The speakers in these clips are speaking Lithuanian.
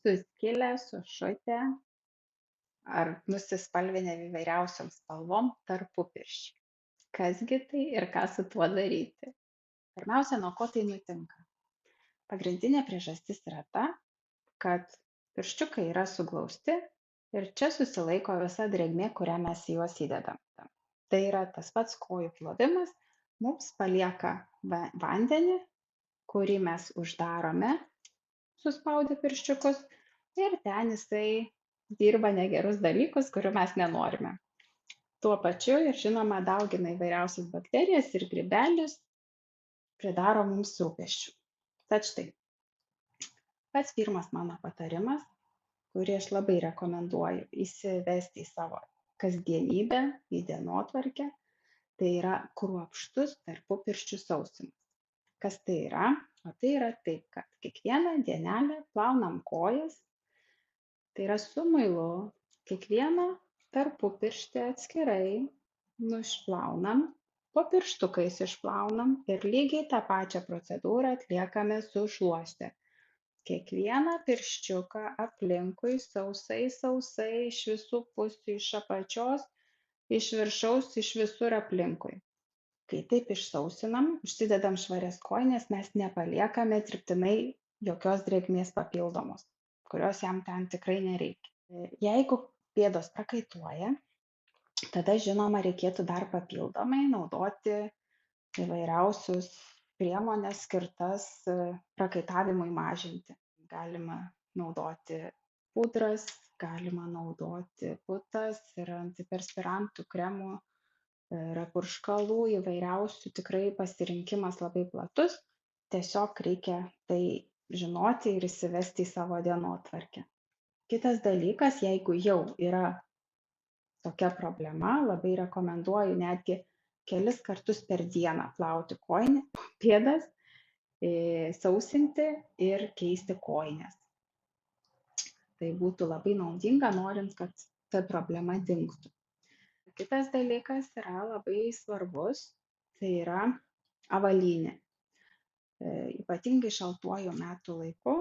suskilę, sušutę ar nusispalvinę įvairiausiom spalvom tarpupirščiai. Kasgi tai ir ką su tuo daryti? Pirmiausia, nuo ko tai nutinka? Pagrindinė priežastis yra ta, kad pirščiukai yra suglausti ir čia susilaiko visa drėgmė, kurią mes į juos įdedam. Tai yra tas pats kojų plovimas, mums palieka vandenį, kurį mes uždarome, suspaudę pirščiukus, ir ten jisai dirba negerus dalykus, kurių mes nenorime. Tuo pačiu ir žinoma daugina įvairiausias bakterijas ir grybelius, pridaro mums rūpesčių. Tad štai, pats pirmas mano patarimas, kurį aš labai rekomenduoju įsivesti į savo kasdienybę, į dienotvarkę, tai yra kruopštus tarpupirščių sausimas. Kas tai yra? O tai yra taip, kad kiekvieną dienelę plaunam kojas, tai yra su muilu, kiekvieną tarpupirštį atskirai nušplaunam, po pirštukais išplaunam ir lygiai tą pačią procedūrą atliekame su šluoste. Kiekvieną pirščiuką aplinkui sausai iš visų pusių, iš apačios, iš viršaus, iš visur aplinkui. Kai taip išsausinam, užsidedam švarias kojines, mes nepaliekame dirbtinai jokios drėgmės papildomos, kurios jam ten tikrai nereikia. Jeigu pėdos prakaituoja, tada žinoma reikėtų dar papildomai naudoti įvairiausius priemones skirtas prakaitavimui mažinti. Galima naudoti pudras, galima naudoti putas ir antiperspirantų kremų, yra purškalų įvairiausių, tikrai pasirinkimas labai platus, tiesiog reikia tai žinoti ir įsivesti į savo dienotvarkę. Kitas dalykas, jeigu jau yra tokia problema, labai rekomenduoju netgi kelis kartus per dieną plauti pėdas, sausinti ir keisti kojines. Tai būtų labai naudinga, norint, kad ta problema dingtų. Kitas dalykas yra labai svarbus, tai yra avalynė. Ypatingai šaltuoju metų laiku,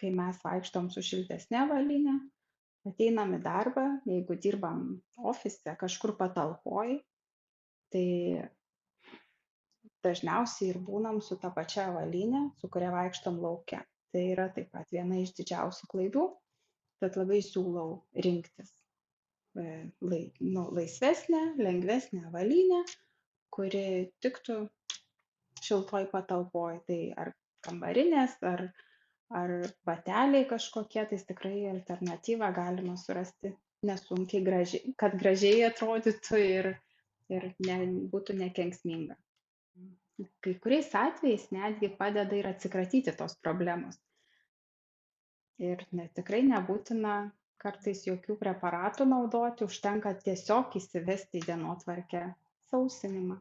kai mes vaikštom su šiltesne avalyne, ateinam į darbą, jeigu dirbam ofise kažkur patalpoj, tai dažniausiai ir būnam su ta pačia avalyne, su kuria vaikštom lauke. Tai yra taip pat viena iš didžiausių klaidų, tad labai siūlau rinktis laisvesnę, lengvesnę avalynę, kuri tiktų šiltoj patalpoj. Tai ar kambarinės, ar bateliai kažkokie, tai tikrai alternatyvą galima surasti nesunkiai, kad gražiai atrodytų ir būtų nekenksminga. Kai kuriais atvejais netgi padeda ir atsikratyti tos problemos. Ir tikrai nebūtina kartais jokių preparatų naudoti, užtenka tiesiog įsivesti į dienotvarkę sausinimą.